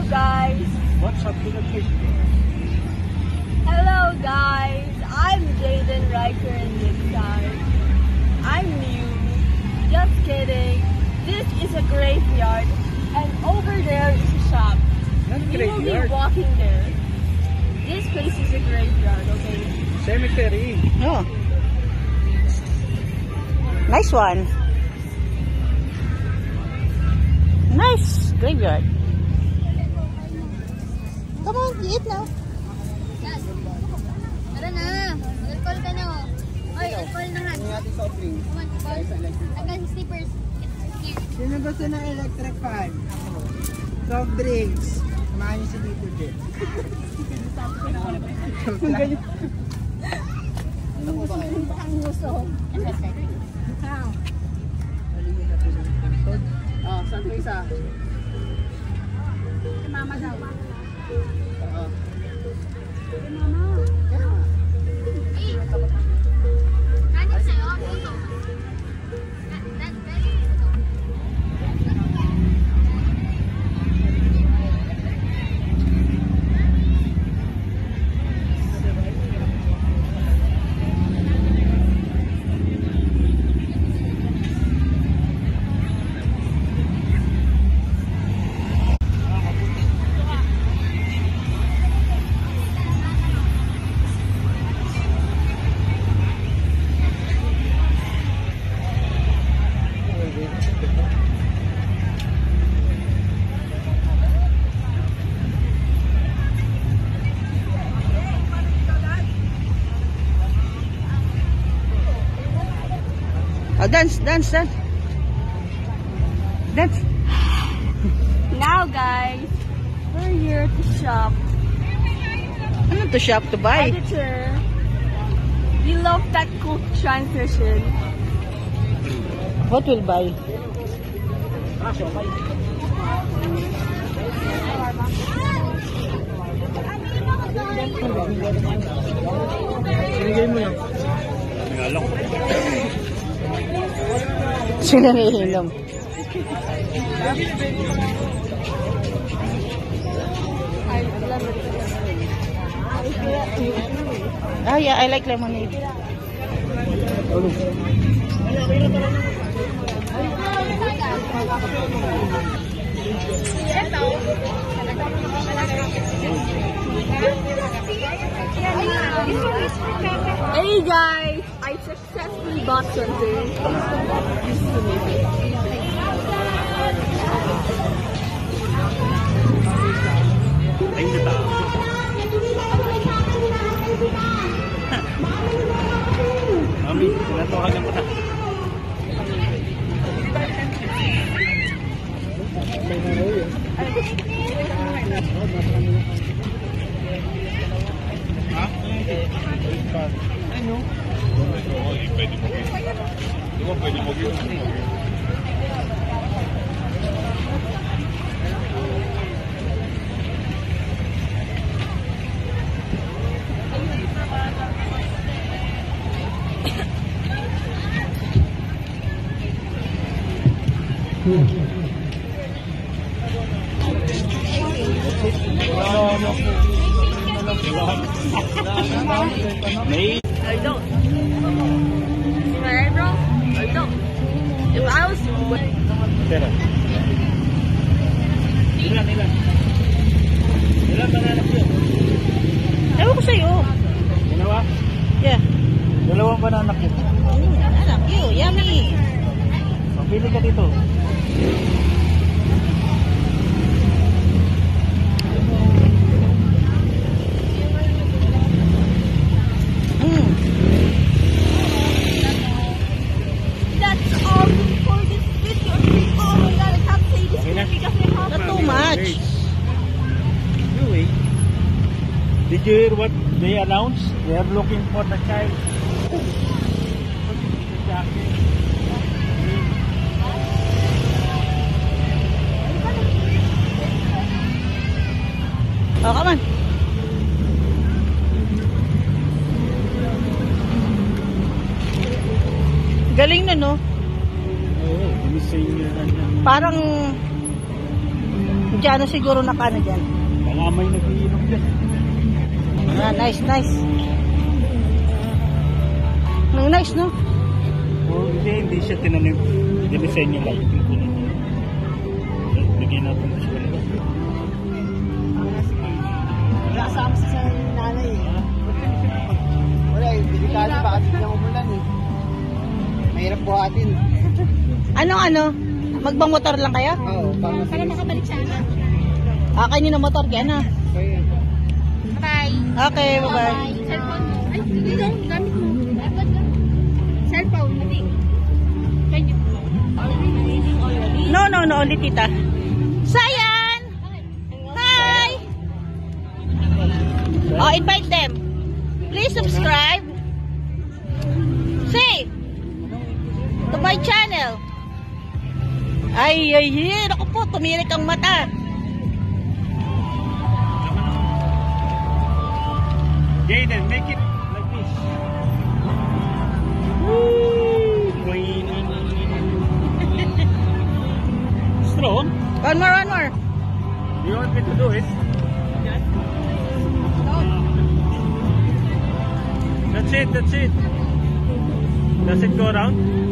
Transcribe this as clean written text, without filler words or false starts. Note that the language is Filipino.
guys. What's up to the kids? Hello guys. I'm Jaden Riker in this side. I'm new. Just kidding. This is a graveyard and over there is a shop. Not a We will be graveyard. walking there. This place is a graveyard, okay? Cemetery. Oh. Nice one. Nice graveyard. Come on, eat now. Tara na. Mag-alcohol ka na, oh. Oy, alcohol na nga. Come on, alcohol. Hanggang slippers. It's here. Sino gusto ng electric fan? Soft drinks. Samahan niyo si Tito Jet. Ang gusto. Oh, saan ko isa? Mama daw. Oo. Mama. Eh. Kanin sa'yo. Ito. That's very ito. Oh, dance, dance, dance. Dance. Now guys, we're here to shop. Ano to shop to buy? Editor. We love that cool transition. What will buy? Sinigay mo yan. Nangalok. Sila nahihinom. Oh yeah, I like lemonade. Hey guys, I successfully bought something. Ayun na tao. Mami, tinatawagan ko na. Ha? Ano? Pwede mo gawin. Di ba pwede mo gawin? I don't. See my eyebrows? I don't. If I was Pera. Ilan? Ilan banana yun? Ewan ko sa'yo. Dalawa? Yeah. Dalawang banana yun. Anak, yummy. Pili ka dito. That's all for this video. Oh my god, I can't say this because they have Not too much. Anyway, did you hear what they announced? They are looking for the child. Oh, come on. Galing na, no? Oo, binisay niya. Parang Diyan na siguro nakano dyan. Baka may nag-iinom dyan. Ah, nice, nice. Nice, no? O hindi siya tinanim. Dinisign niya lang. Bigyan natin ito siya. Nakasama sa nanay eh. Wala eh, delikado baka biglang umulan eh. Mahirap buhatin. Ano? Magbamotor lang kayo? Oo, Para makabalik sa akin. Kanyo na motor, kaya na. Bye. Okay, bye-bye. Cellphone mo. Ay, hindi daw. Gamit mo. iPad lang. Cellphone. Hindi. Can you? No, only tita. Sayan! Hi! Oh, invite them. Please subscribe. Say! To my channel. Ay. Ako po, tumirik ang mata. Jaden, make it like this. Woo! Strong? One more. You want me to do it? That's it. Does it go around?